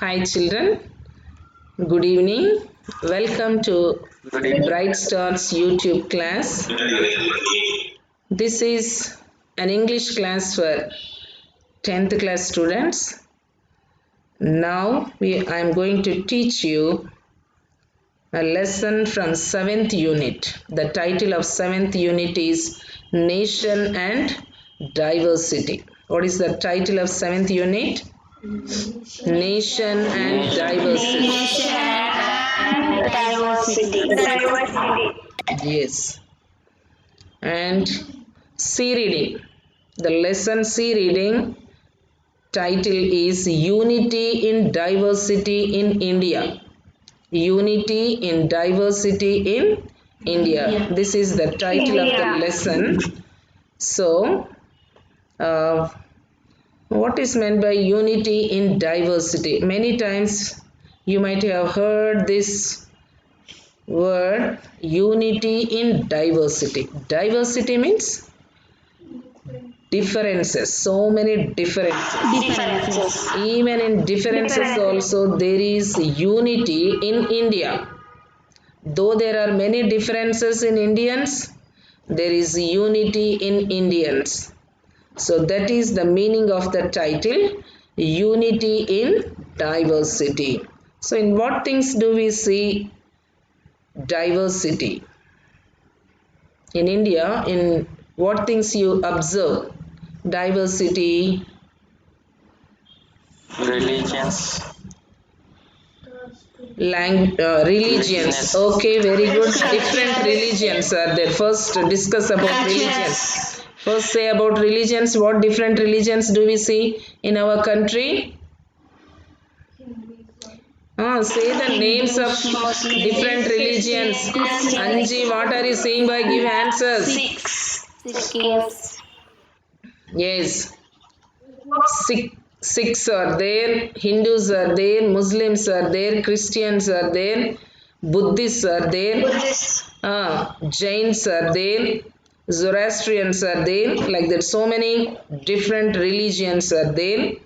Hi children, good evening. Welcome to Bright Stars YouTube class. This is an English class for 10th class students. Now I am going to teach you a lesson from 7th unit. The title of 7th unit is Nation and Diversity. What is the title of 7th unit? Nation and Diversity. Diversity. Yes. And C reading. The lesson C reading title is Unity in Diversity in India. Unity in Diversity in India. This is the title of the lesson. So, what is meant by unity in diversity? Many times you might have heard this word unity in diversity. Diversity means differences, so many differences. Even in differences also there is unity in India. Though there are many differences in Indians, there is unity in Indians. So that is the meaning of the title, Unity in Diversity. So in what things do we see diversity? In India, in what things you observe diversity? Religions. Religions. Okay, very good. Different religions are there. First discuss about religions. First say about religions. What different religions do we see in our country? Say the names of different religions. Anji, what are you saying by give answers? Yes. Sikhs are there, Hindus are there, Muslims are there, Christians are there, Buddhists are there, Jains are there, Zoroastrians are there, like that. So many different religions are there.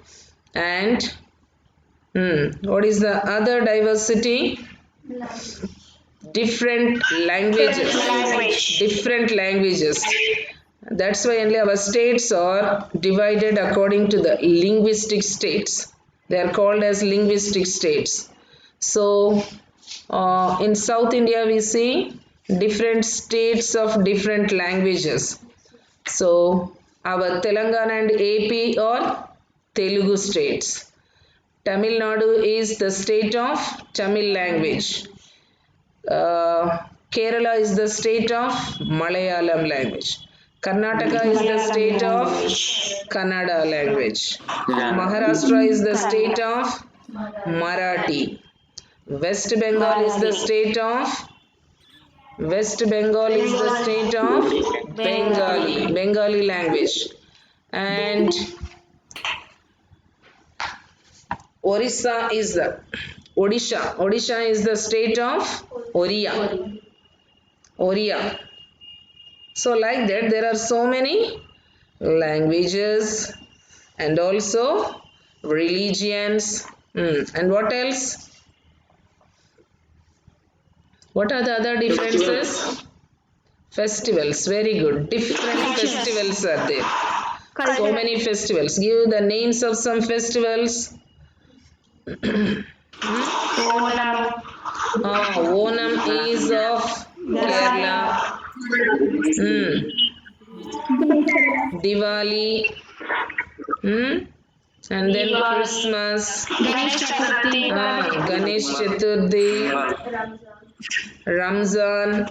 And what is the other diversity? Different languages. Different languages. That's why only our states are divided according to the linguistic states. They are called as linguistic states. So, in South India we see different states of different languages. So, our Telangana and AP are Telugu states. Tamil Nadu is the state of Tamil language. Kerala is the state of Malayalam language. Karnataka is the state of Kannada language. Maharashtra is the state of Marathi. West Bengal is the state of Bengali language. And Odisha is the state of Oriya. So like that there are so many languages and also religions. And what else? What are the other differences? Festivals. Very good. Different festivals are there. So many festivals. Give the names of some festivals. Onam is of Kerala. Diwali. And then Christmas. Ganesh Chaturthi. Ramzan.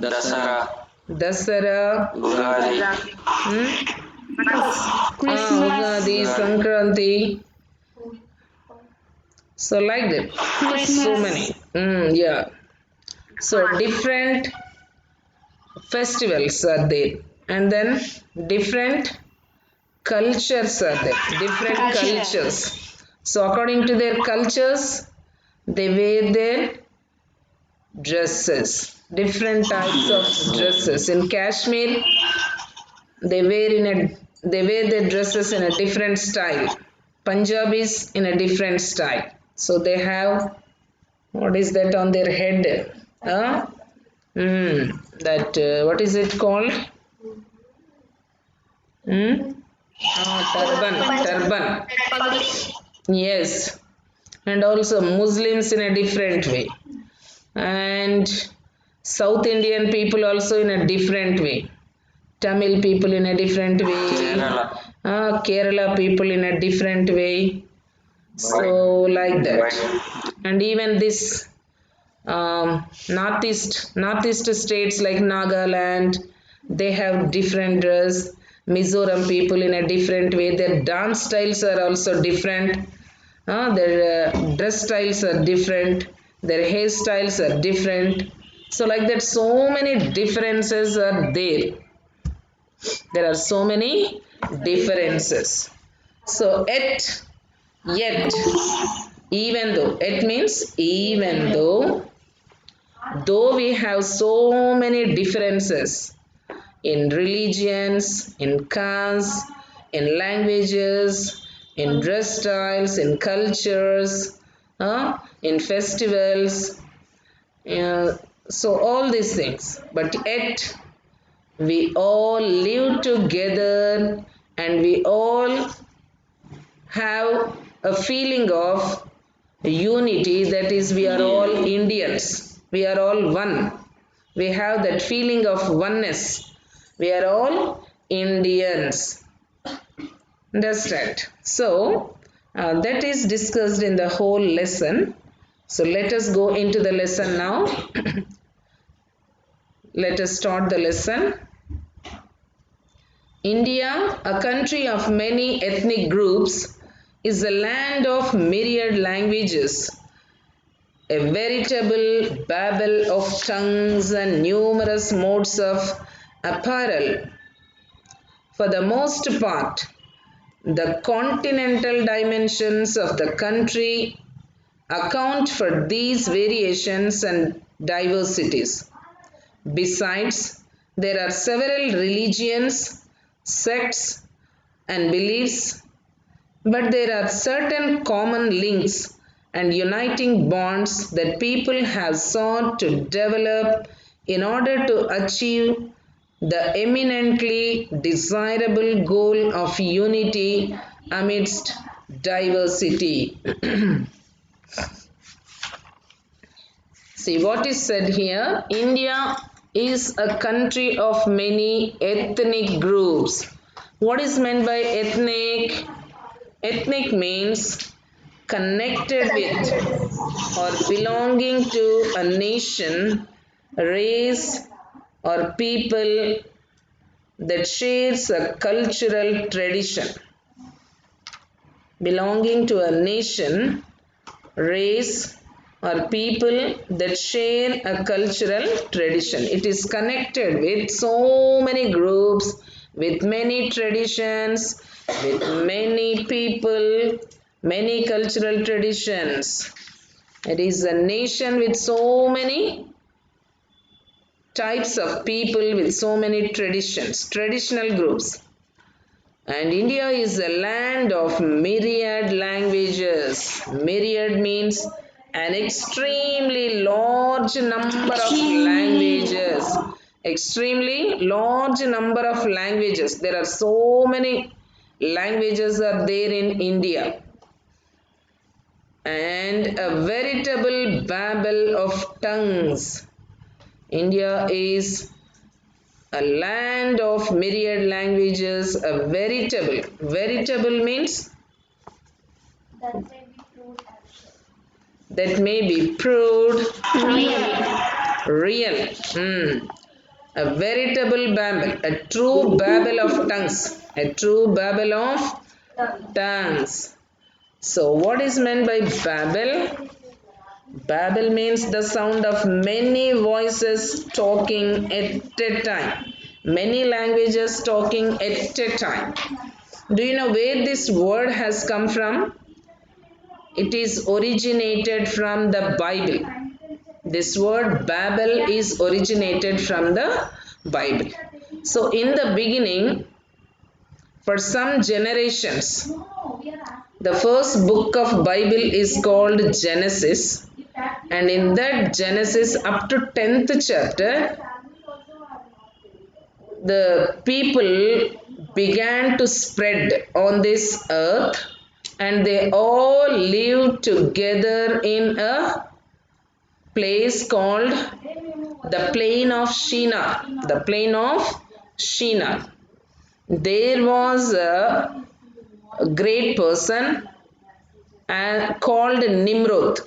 Dasara. Ugadi. Sankranti. So like that. So many. Yeah. So different festivals are there. And then different cultures are there. Different cultures. So according to their cultures, they wear their dresses. Different types of dresses. In Kashmir, they wear their dresses in a different style. Punjabis in a different style. So they have, what is that on their head? Huh? That, what is it called? Turban. Yes. And also Muslims in a different way. And South Indian people also in a different way. Tamil people in a different way. Kerala people in a different way. So like that. And even this northeast states like Nagaland, they have different dress. Mizoram people in a different way. Their dance styles are also different. Their dress styles are different. Their hairstyles are different. So like that, so many differences are there. There are so many differences. So yet, even though, it means even though we have so many differences in religions, in castes, in languages, in dress styles, in cultures, in festivals, uh, so all these things, but yet we all live together and we all have a feeling of unity, that is, we are all Indians, we are all one. We have that feeling of oneness. We are all Indians. Understand? So, that is discussed in the whole lesson. So, let us go into the lesson now. Let us start the lesson. India, a country of many ethnic groups, is a land of myriad languages, a veritable babel of tongues and numerous modes of apparel. For the most part, the continental dimensions of the country account for these variations and diversities. Besides, there are several religions, sects, and beliefs, but there are certain common links and uniting bonds that people have sought to develop in order to achieve the eminently desirable goal of unity amidst diversity. See what is said here. India is a country of many ethnic groups. What is meant by ethnic? Ethnic means connected with or belonging to a nation, race, or people that shares a cultural tradition. Belonging to a nation, race, or people that share a cultural tradition. It is connected with so many groups, with many traditions, with many people, many cultural traditions. It is a nation with so many types of people, with so many traditions, traditional groups. And India is a land of myriad languages. Myriad means an extremely large number of languages. Extremely large number of languages. There are so many languages are there in India. And a veritable babel of tongues. India is a land of myriad languages, a veritable. Veritable means that may be proved real. A veritable babel, a true babel of tongues. A true babel of tongues. So, what is meant by babel? Babel means the sound of many voices talking at a time. Many languages talking at a time. Do you know where this word has come from? It is originated from the Bible. This word Babel is originated from the Bible. So in the beginning, for some generations. The first book of Bible is called Genesis, and in that Genesis up to 10th chapter, the people began to spread on this earth, and they all lived together in a place called the plain of Shinar. The plain of Shinar. There was a great person called Nimrod.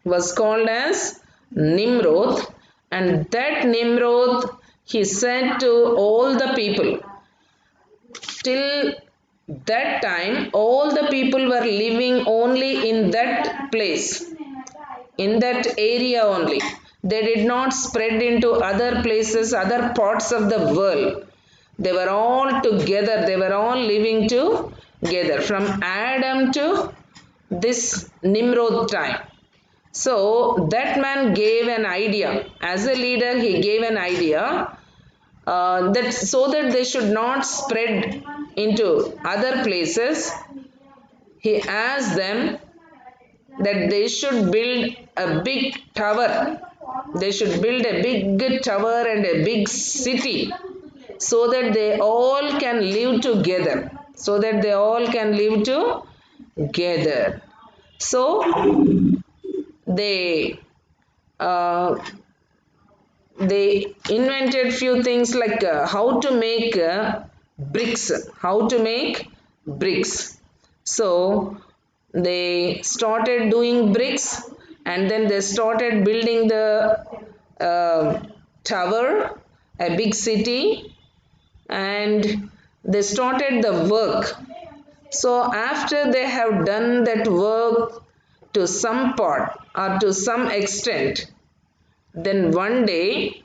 Was called as Nimrod, and that Nimrod, he said to all the people, till that time all the people were living only in that place, in that area only. They did not spread into other places, other parts of the world. They were all together, they were all living together from Adam to this Nimrod time. So that man gave an idea. As a leader, he gave an idea that so that they should not spread into other places, he asked them that they should build a big tower. They should build a big tower and a big city so that they all can live together. So that they all can live together. So they uh, they invented few things like how to make bricks. So they started doing bricks, and then they started building the tower, a big city, and they started the work. So after they have done that work to some part or to some extent, then one day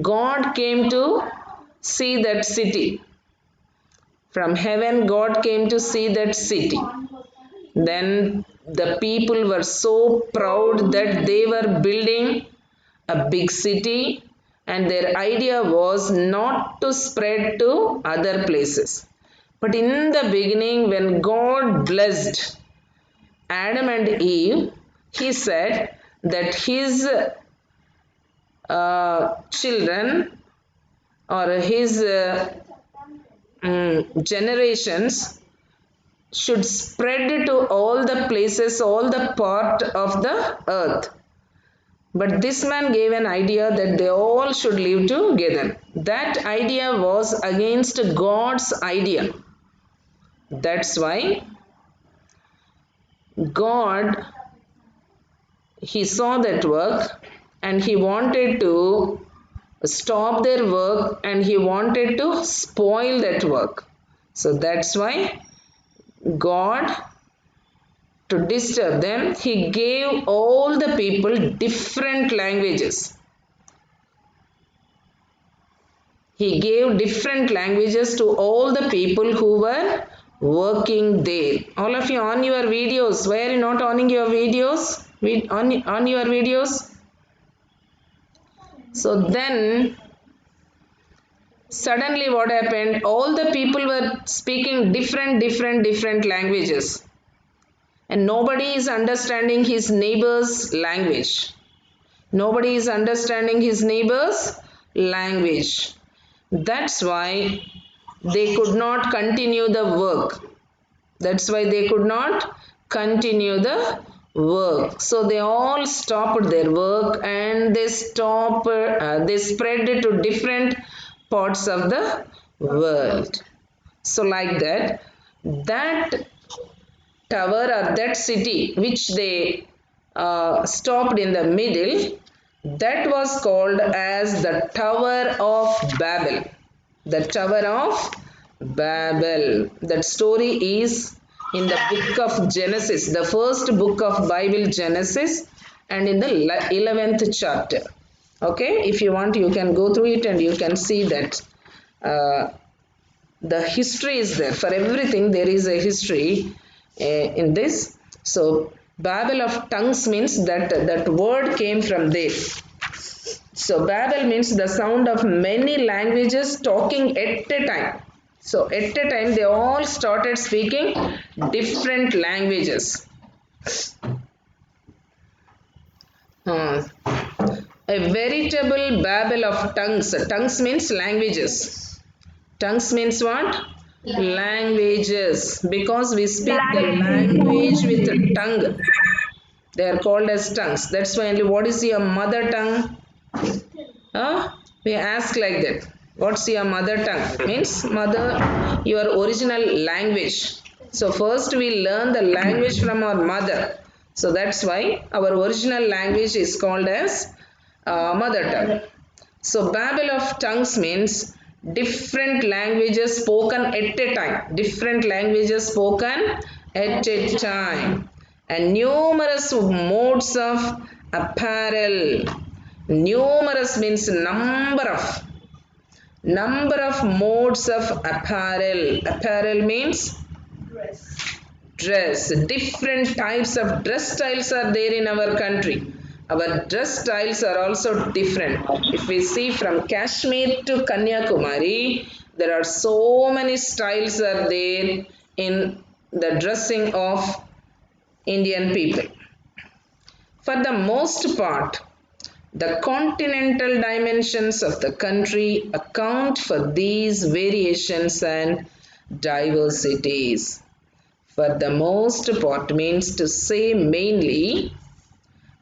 God came to see that city. From heaven, God came to see that city. Then the people were so proud that they were building a big city, and their idea was not to spread to other places. But in the beginning, when God blessed Adam and Eve, he said that his children or his generations should spread to all the places, all the part of the earth. But this man gave an idea that they all should live together. That idea was against God's idea. That's why God, he saw that work and he wanted to stop their work and he wanted to spoil that work. So that's why God, to disturb them, he gave all the people different languages. He gave different languages to all the people who were working there. All of you on your videos, why are you not on your videos? On your videos? So then suddenly what happened? All the people were speaking different languages, and nobody is understanding his neighbor's language. Nobody is understanding his neighbor's language. That's why they could not continue the work. That's why they could not continue the work. So they all stopped their work and they spread it to different parts of the world. So like that, that tower or that city which they stopped in the middle, that was called as the Tower of Babel. The Tower of Babel. That story is in the book of Genesis, the first book of Bible, Genesis, and in the 11th chapter. Okay, if you want, you can go through it and you can see that the history is there. For everything, there is a history in this. So, Babel of tongues means that word came from there. So Babel means the sound of many languages talking at a time. So at a time they all started speaking different languages. Uh, a veritable babel of tongues. Tongues means languages. Tongues means what? Languages. Because we speak the language with a tongue. They are called as tongues. That's why only what is your mother tongue? We ask like that. What's your mother tongue? Means mother, your original language. So first we learn the language from our mother. So that's why our original language is called as mother tongue. So babel of tongues means different languages spoken at a time. Different languages spoken at a time. And numerous modes of apparel. Numerous means number of modes of apparel. Apparel means dress. Different types of dress styles are there in our country. Our dress styles are also different. If we see from Kashmir to Kanyakumari, there are so many styles are there in the dressing of Indian people. For the most part, the continental dimensions of the country account for these variations and diversities. For the most part means to say mainly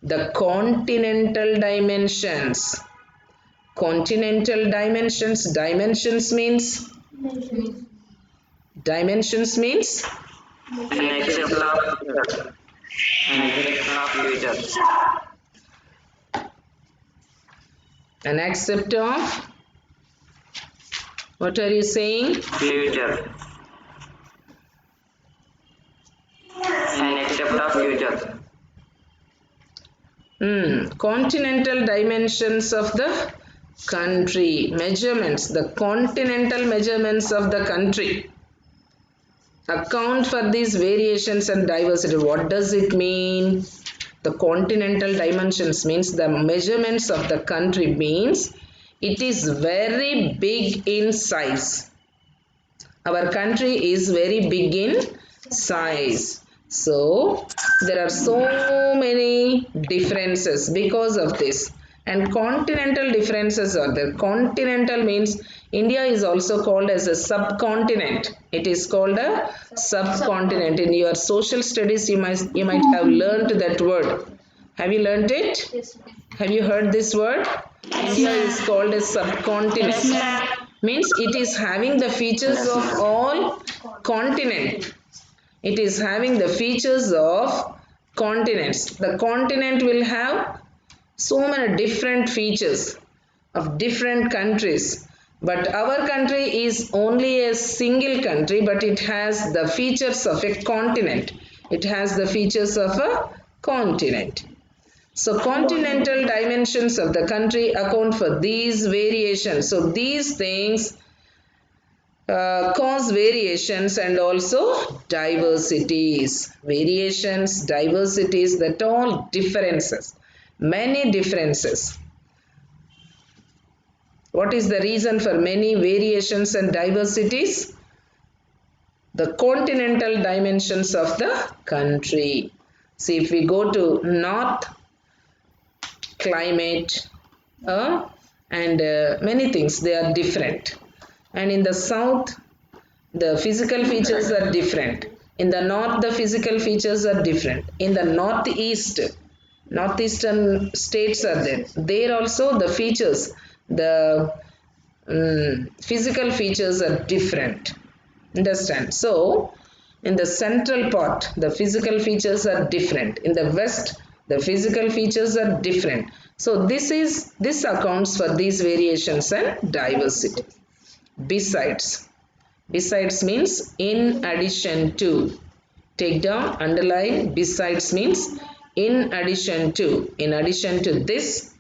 the continental dimensions. Continental dimensions. Dimensions means An exception of future. An exception of future. an accept of, what are you saying? Future. An exception of future. Continental dimensions of the country. Measurements. The continental measurements of the country account for these variations and diversity. What does it mean? The continental dimensions means the measurements of the country means it is very big in size. Our country is very big in size. So there are so many differences because of this. And continental differences are there. Continental means India is also called as a subcontinent. It is called a subcontinent. In your social studies, you might have learned that word. Have you learned it? Yes, Have you heard this word? India is called a subcontinent. Means it is having the features Yes, of ma'am. all continent. It is having the features of continents. The continent will have so many different features of different countries. But our country is only a single country, but it has the features of a continent. It has the features of a continent. So continental dimensions of the country account for these variations. So these things cause variations and also diversities. Variations, diversities, that all differences. Many differences. What is the reason for many variations and diversities? The continental dimensions of the country. See, if we go to north, climate, and many things, they are different. And in the south, the physical features are different. In the north, the physical features are different. In the northeastern states are there. There also the features, the physical features are different. Understand? So, in the central part, the physical features are different. In the west, the physical features are different. So, this accounts for these variations and diversity. Besides means in addition to. Take down, underline. Besides means in addition to. In addition to this,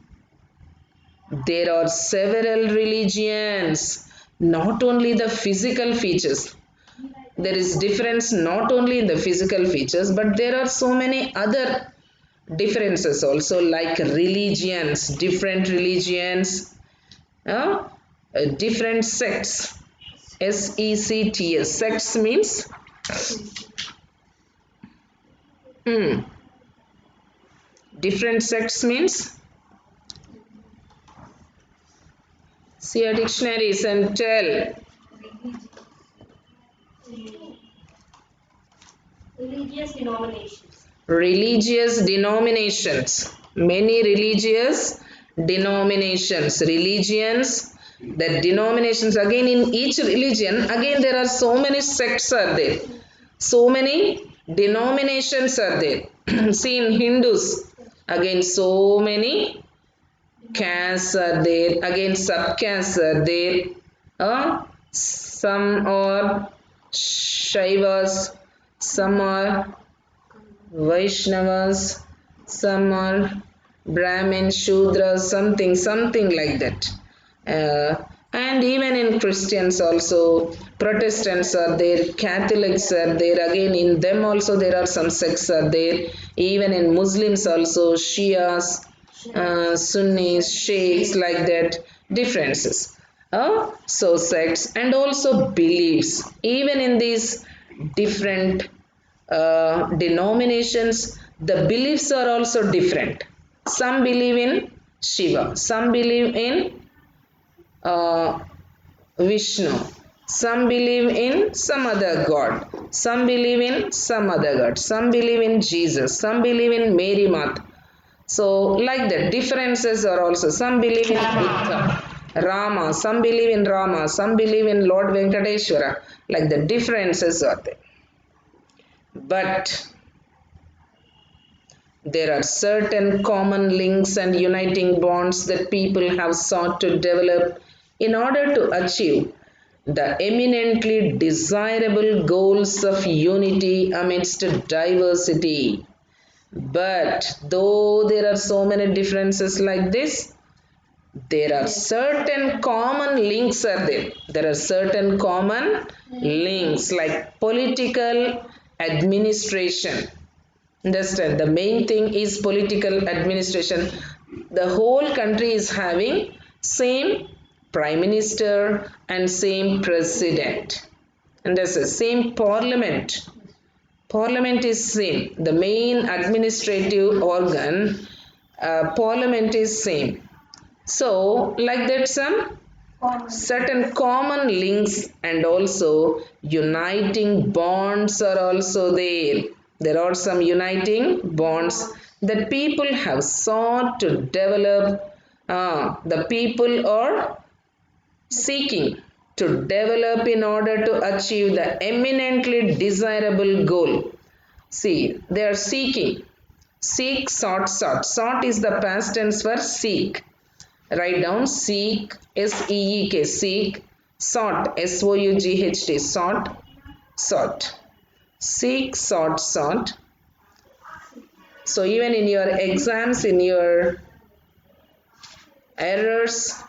there are several religions. Not only the physical features. There is difference not only in the physical features, but there are so many other differences also, like religions, different religions, different sects. S-E-C-T-S. Sects means different sects means see your dictionaries and tell. Religious denominations. Religious denominations. Many religious denominations. Religions. The denominations, again in each religion, again there are so many sects are there. So many denominations are there. See in Hindus, again so many castes are there. Again sub-castes are there. Some are Shaivas, some are Vaishnavas, some are Brahmin, Shudras, something like that. And even in Christians also, Protestants are there, Catholics are there. Again, in them also there are some sects are there. Even in Muslims also, Shias, Sunnis, Sheikhs, like that, differences. So sects and also beliefs. Even in these different denominations, the beliefs are also different. Some believe in Shiva, some believe in uh, Vishnu, some believe in some other god, some believe in some other god, some believe in Jesus, some believe in Mary Mat. So, like that, differences are also. Some believe in Buddha, Rama, some believe in Rama, some believe in Lord Venkateshwara. Like the differences are there. But there are certain common links and uniting bonds that people have sought to develop in order to achieve the eminently desirable goals of unity amidst diversity. But though there are so many differences like this, there are certain common links are there. There are certain common links like political administration. Understand, the main thing is political administration. The whole country is having same prime minister and same president. Understand, same parliament. Parliament is same. The main administrative organ, parliament is same. So, like that, some certain common links and also uniting bonds are also there. There are some uniting bonds that people have sought to develop. The people are seeking to develop in order to achieve the eminently desirable goal. See, they are seeking. Seek, sought, sought. Sought is the past tense for seek. Write down seek, S-E-E-K, seek, sought, S-O-U-G-H-T, sought, sought. Seek, sought, sought. So even in your exams, in your errors,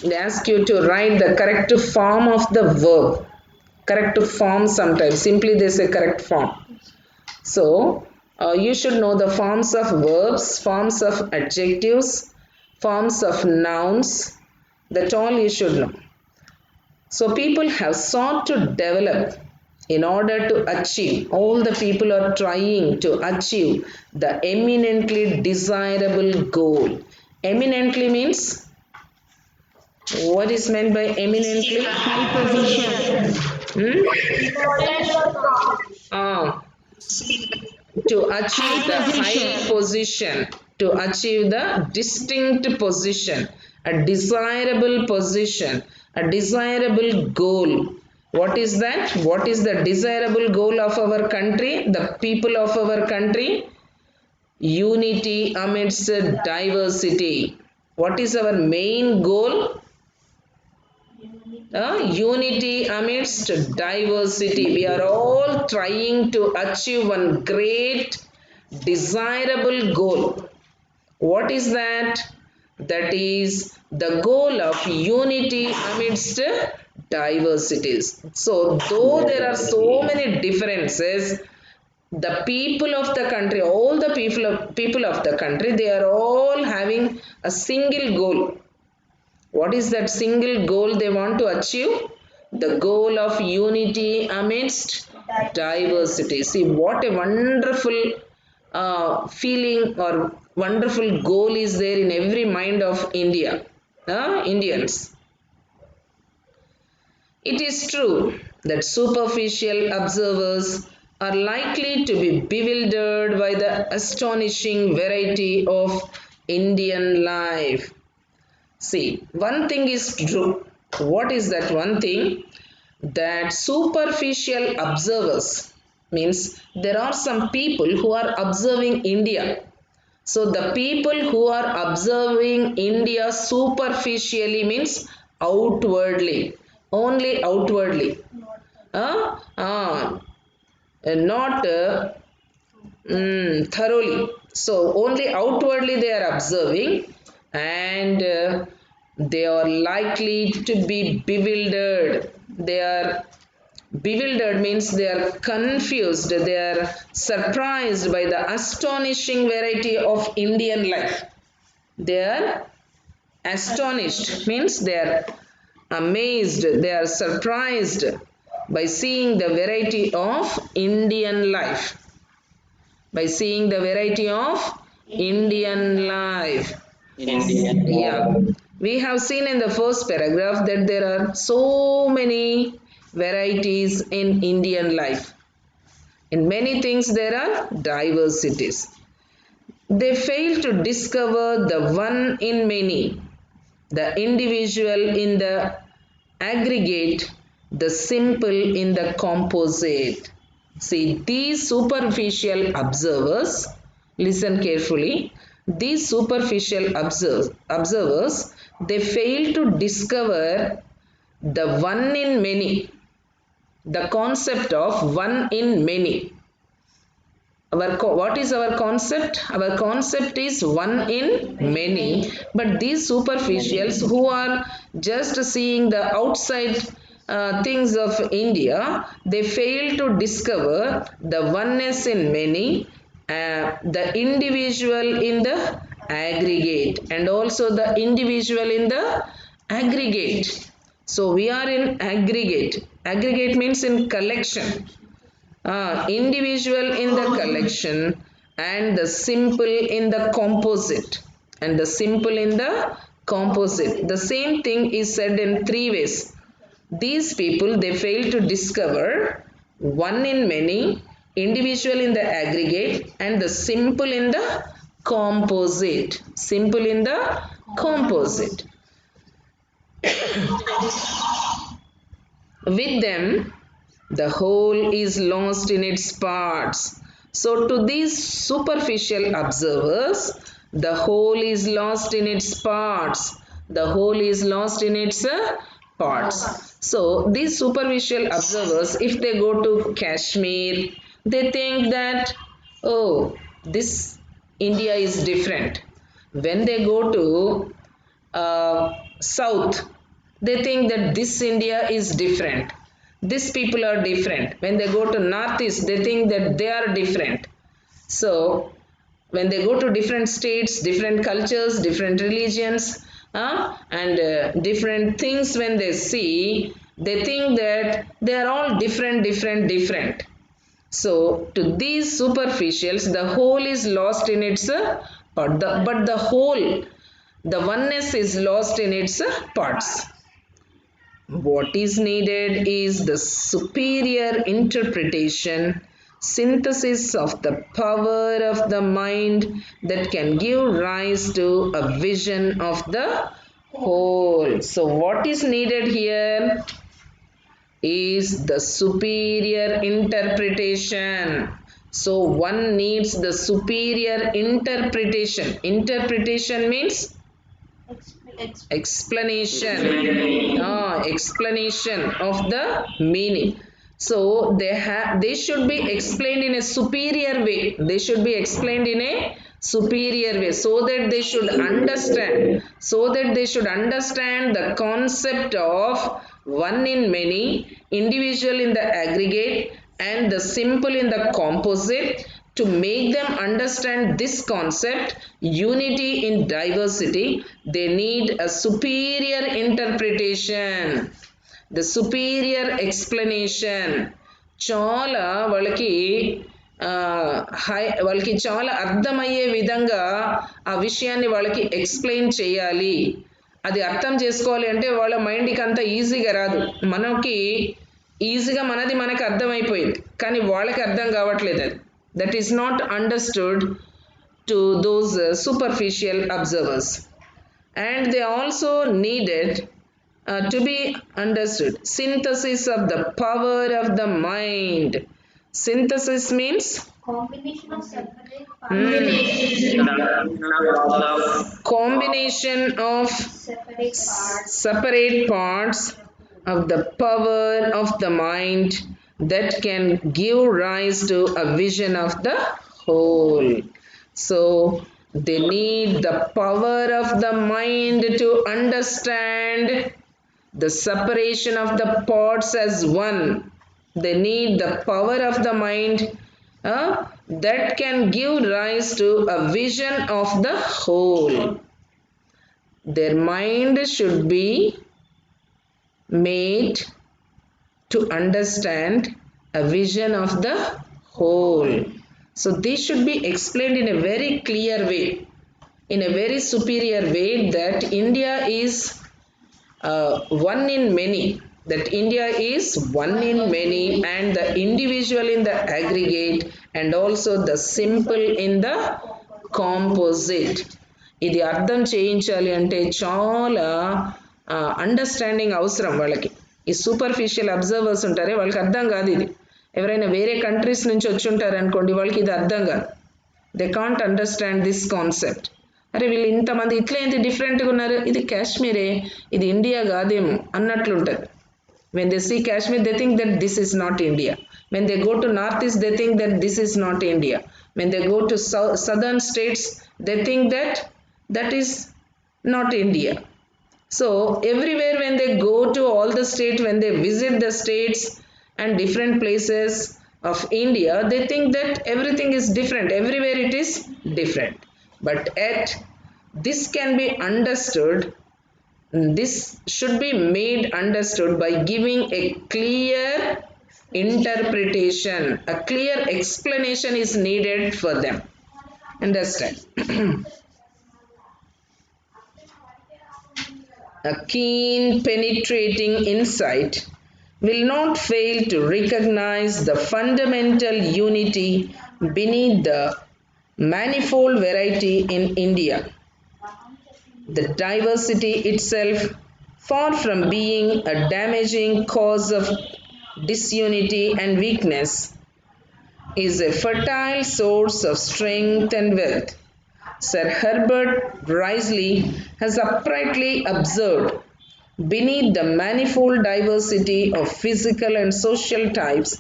they ask you to write the correct form of the verb. Correct form sometimes. Simply they say correct form. So you should know the forms of verbs, forms of adjectives, forms of nouns. That all you should know. So people have sought to develop in order to achieve. All the people are trying to achieve the eminently desirable goal. Eminently means, what is meant by eminently? High position. Ah, to achieve High the high position. position, to achieve the distinct position, a desirable position, a desirable goal. What is that? What is the desirable goal of our country, the people of our country? Unity amidst diversity. What is our main goal? Unity amidst diversity. We are all trying to achieve one great desirable goal. What is that? That is the goal of unity amidst diversities. So, though there are so many differences, the people of the country, all the people of the country, they are all having a single goal. What is that single goal they want to achieve? The goal of unity amidst diversity. See, what a wonderful feeling or wonderful goal is there in every mind of Indians. It is true that superficial observers are likely to be bewildered by the astonishing variety of Indian life. See, one thing is true. What is that one thing? That superficial observers means there are some people who are observing India. So the people who are observing India superficially means outwardly, only outwardly. Uh, uh, not thoroughly. So only outwardly they are observing, and they are likely to be bewildered. They are bewildered means they are confused, they are surprised by the astonishing variety of Indian life. They are astonished means they are amazed, they are surprised by seeing the variety of Indian life. By seeing the variety of Indian life. Indian. Yeah, we have seen in the first paragraph that there are so many varieties in Indian life. In many things, there are diversities. They fail to discover the one in many, the individual in the aggregate, the simple in the composite. See, these superficial observers, listen carefully, these superficial observers, they fail to discover the one in many, the concept of one in many. What is our concept? Our concept is one in many, but these superficials who are just seeing the outside things of India, they fail to discover the oneness in many, the individual in the aggregate, and also the individual in the aggregate. So we are in aggregate. Aggregate means in collection, individual in the collection, and the simple in the composite, and the simple in the composite. The same thing is said in three ways. These people, they fail to discover one in many, individual in the aggregate, and the simple in the composite. Simple in the composite. With them, the whole is lost in its parts. So, to these superficial observers, the whole is lost in its parts. The whole is lost in its parts. So, these superficial observers, if they go to Kashmir, they think that, oh, this India is different. When they go to South, they think that this India is different. These people are different. When they go to Northeast, they think that they are different. So, when they go to different states, different cultures, different religions, and different things, when they see, they think that they are all different, different, different. So, to these superficials, the whole is lost in its but the whole, the oneness is lost in its parts. What is needed is the superior interpretation, synthesis of the power of the mind that can give rise to a vision of the whole. So, what is needed here is the superior interpretation. So, one needs the superior interpretation. Interpretation means explanation, explanation of the meaning. So they should be explained in a superior way. They should be explained in a superior way, so that they should understand, the concept of one in many, individual in the aggregate, and the simple in the composite, To make them understand this concept, unity in diversity, they need a superior interpretation, the superior explanation. చాలా వాళ్ళకి చాలా అర్థమయ్యే విధంగా ఆ విషయాన్ని వాళ్ళకి explain చేయాలి. అది అర్థం చేసుకోవాలి అంటే వాళ్ళ మైండ్కి అంత ఈజీగా రాదు. మనకి ఈజీగా మనకి అర్థమైపోయింది, కానీ వాళ్ళకి అర్థం కావట్లేదు. అది that is not understood to those superficial observers, and they also needed to be understood. Synthesis of the power of the mind. Synthesis means Combination of separate combination of separate parts of the power of the mind that can give rise to a vision of the whole. So they need the power of the mind to understand the separation of the parts as one. They need the power of the mind that can give rise to a vision of the whole. Their mind should be made to understand a vision of the whole. So they should be explained in a very clear way, in a very superior way, that India is one in many, that India is one in many, and the individual in the aggregate, and also the simple in the composite. ఇది అర్థం చేయించాలి అంటే చాలా understanding అవసరం వాళ్ళకి. ఈ superficial observers ఉంటారే, వాళ్ళకి అర్థం కాదు ఇది. ఎవరైనా వేరే కంట్రీస్ నుంచి వచ్చి ఉంటారు అనుకోండి, వాళ్ళకి ఇది అర్థం కాదు. They can't understand this concept. అరే వీళ్ళు ఇంతమంది ఇట్లా ఏంటి డిఫరెంట్గా ఉన్నారు, ఇది కాశ్మీరే, ఇది ఇండియా కాదేమో అన్నట్లుంటుంది. When they see Kashmir, they think that this is not India. When they go to Northeast, they think that this is not India. When they go to southern states, they think that that is not India. So everywhere when they go to all the states, when they visit the states and different places of India, they think that everything is different. Everywhere it is different. But yet this can be understood. This should be made understood by giving a clear interpretation. A clear explanation is needed for them. Understand? A keen, penetrating insight will not fail to recognize the fundamental unity beneath the manifold variety in India. The diversity itself, far from being a damaging cause of disunity and weakness, is a fertile source of strength and wealth. Sir Herbert Risley has uprightly observed, beneath the manifold diversity of physical and social types,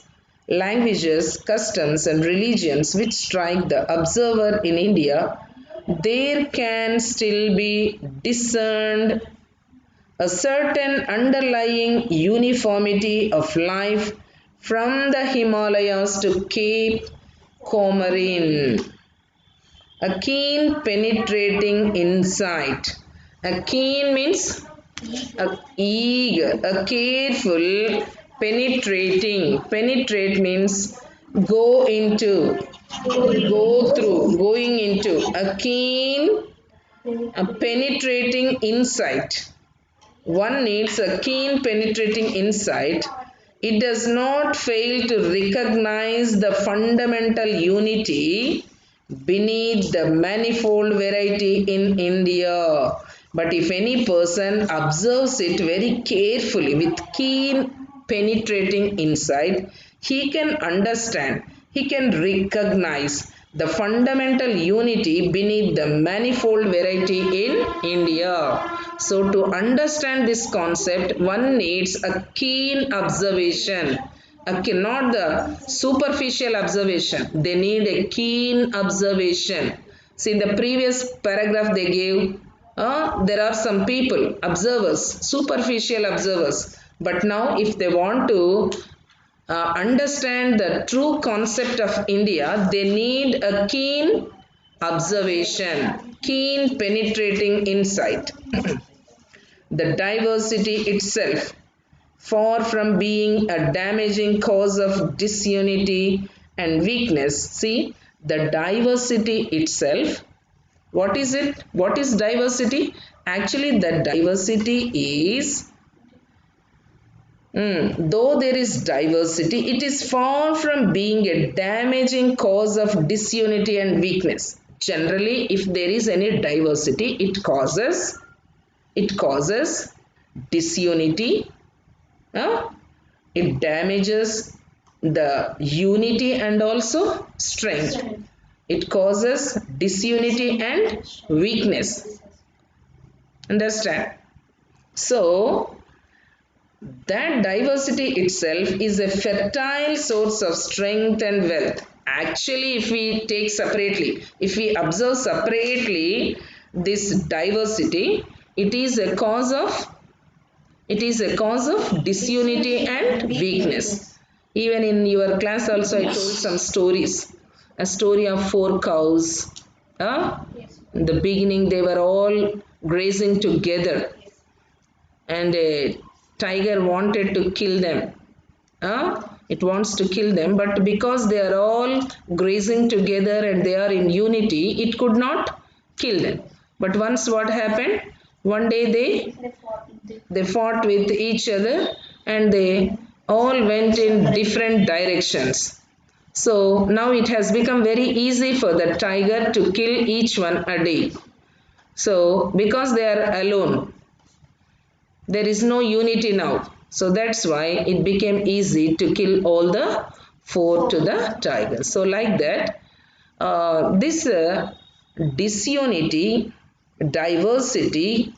languages, customs, and religions which strike the observer in India, there can still be discerned a certain underlying uniformity of life from the Himalayas to Cape Comorin. A keen penetrating insight. A keen means a eager, a careful, penetrating. Penetrate means go into, go through, going into. A keen, a penetrating insight. One needs a keen penetrating insight. It does not fail to recognize the fundamental unity beneath the manifold variety in India. But if any person observes it very carefully with keen penetrating insight, he can understand, he can recognize the fundamental unity beneath the manifold variety in India. So to understand this concept, one needs a keen observation. Not the superficial observation. They need a keen observation. See, in the previous paragraph they gave, there are some people, observers, superficial observers. But now if they want to understand the true concept of India, they need a keen observation, keen penetrating insight. The diversity itself, far from being a damaging cause of disunity and weakness. See, the diversity itself, what is it? What is diversity? Actually, the diversity is, though there is diversity, it is far from being a damaging cause of disunity and weakness. Generally, if there is any diversity, it causes disunity. It damages the unity and also strength. It causes disunity and weakness. Understand? So, that diversity itself is a fertile source of strength and wealth. Actually, if we take separately, if we observe separately this diversity, it is a cause of disunity and weakness. Even in your class also I told some stories. A story of 4 cows. In the beginning they were all grazing together and a tiger wanted to kill them. It wants to kill them, but because they are all grazing together and they are in unity, it could not kill them. But once what happened? One day they fought with each other and they all went in different directions. So now it has become very easy for the tiger to kill each one a day. So because they are alone, there is no unity now. So that's why it became easy to kill all the 4 to the tiger. So like that, this disunity, diversity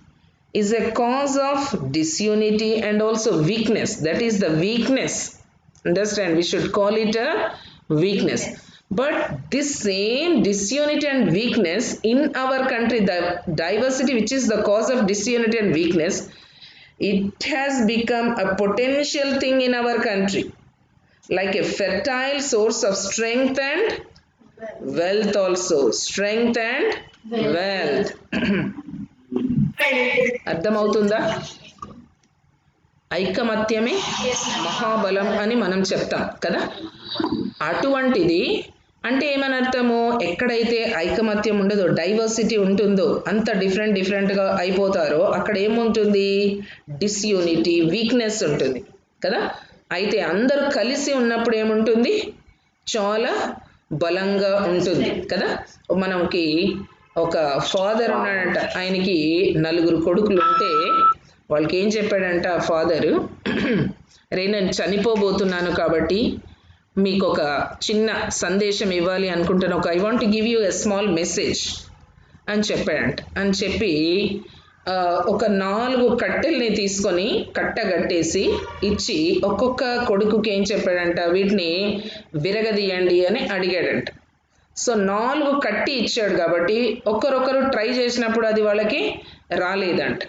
is a cause of disunity and also weakness. That is the weakness. Understand? We should call it a weakness. But this same disunity and weakness in our country, the diversity which is the cause of disunity and weakness, it has become a potential thing in our country, like a fertile source of strength and wealth also. Strength and wealth. అర్థమవుతుందా? ఐకమత్యమే మహాబలం అని మనం చెప్తాం కదా. అటువంటిది అంటే ఏమని అర్థము? ఎక్కడైతే ఐకమత్యం ఉండదో, డైవర్సిటీ ఉంటుందో, అంత డిఫరెంట్గా అయిపోతారో అక్కడ ఏముంటుంది? డిస్యూనిటీ, వీక్నెస్ ఉంటుంది కదా. అయితే అందరూ కలిసి ఉన్నప్పుడు ఏముంటుంది? చాలా బలంగా ఉంటుంది కదా. మనకి ఒక ఫాదర్ ఉన్నాడంట, ఆయనకి 4 కొడుకులు ఉంటే వాళ్ళకి ఏం చెప్పాడంట ఆ ఫాదరు, రే నేను చనిపోబోతున్నాను కాబట్టి మీకు ఒక చిన్న సందేశం ఇవ్వాలి అనుకుంటాను, I want to give you a small message అని చెప్పాడంట. అని చెప్పి ఒక 4 కట్టెల్ని తీసుకొని కట్టగట్టేసి ఇచ్చి ఒక్కొక్క కొడుకుకి ఏం చెప్పాడంట, వీటిని విరగదీయండి అని అడిగాడంట. సో 4 కట్టి ఇచ్చాడు కాబట్టి ఒకరొకరు ట్రై చేసినప్పుడు అది వాళ్ళకి రాలేదంట.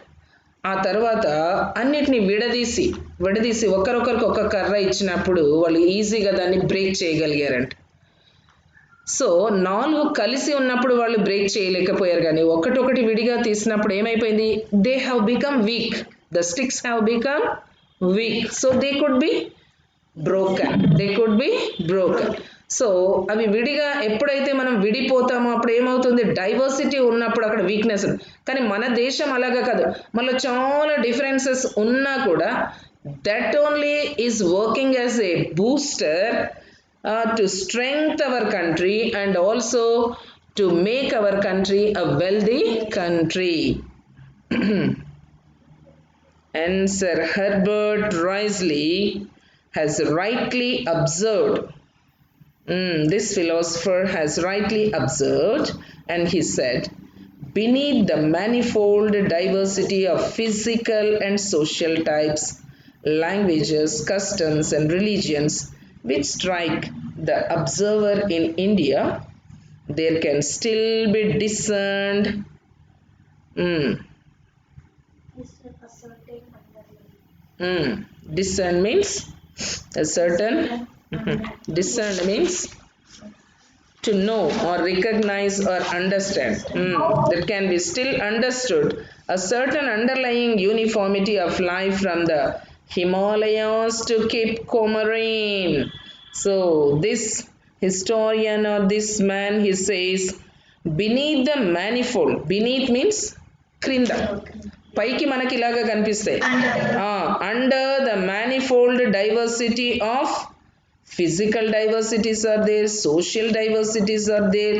ఆ తర్వాత అన్నిటిని విడదీసి ఒకరొకరికి ఒక కర్ర ఇచ్చినప్పుడు వాళ్ళు ఈజీగా దాన్ని బ్రేక్ చేయగలిగారంట. సో 4 కలిసి ఉన్నప్పుడు వాళ్ళు బ్రేక్ చేయలేకపోయారు, కానీ ఒకటొకటి విడిగా తీసినప్పుడు ఏమైపోయింది? They have become weak, the sticks have become weak, so they could be broken. So అవి విడిగా ఎప్పుడైతే మనం విడిపోతామో అప్పుడు ఏమవుతుంది? డైవర్సిటీ ఉన్నప్పుడు అక్కడ వీక్నెస్. కానీ మన దేశం అలాగా కాదు, మళ్ళీ చాలా డిఫరెన్సెస్ ఉన్నా కూడా that only is working as a booster to strengthen our country and also to make our country a wealthy country. And Sir Herbert Risley has rightly observed, this philosopher has rightly observed, and he said, beneath the manifold diversity of physical and social types, languages, customs and religions which strike the observer in India, there can still be discerned. Discern means A certain discern means to know or recognize or understand. That can be still understood. A certain underlying uniformity of life from the Himalayas to Cape Comorin. So this historian or this man, he says, beneath the manifold. Beneath means క్రింద, పైకి మనకి ఇలాగా కనిపిస్తాయి. Under the manifold diversity of physical diversities are there, social diversities are there,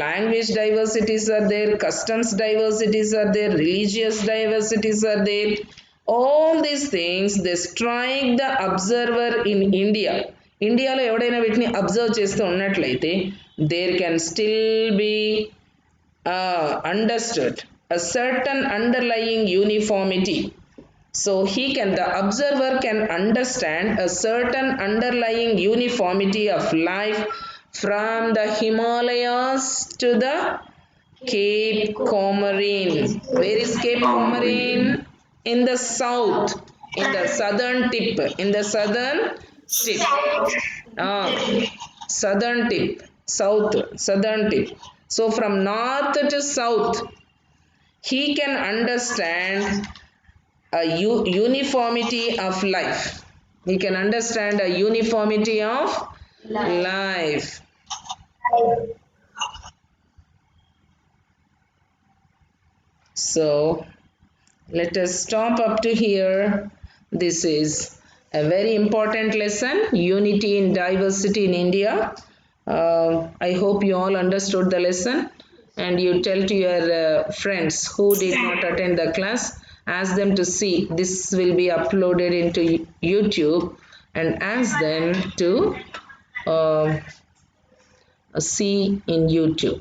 language diversities are there, customs diversities are there, religious diversities are there. All these things they strike the observer in India. ఇండియాలో ఎవడైనా వీటిని observe చేస్తూ ఉన్నట్లయితే there can still be understood a certain underlying uniformity. So the observer can understand a certain underlying uniformity of life from the Himalayas to the Cape Comorin. Where is Cape Comorin? In the south, in the southern tip, in the southern tip. Southern tip, south, southern tip. So from north to south, he can understand a uniformity of life. We can understand a uniformity of life. So let us stop up to here. This is a very important lesson, unity in diversity in India. I hope you all understood the lesson, and you tell to your friends who did not attend the class, ask them to see. This will be uploaded into YouTube, and ask them to see in YouTube.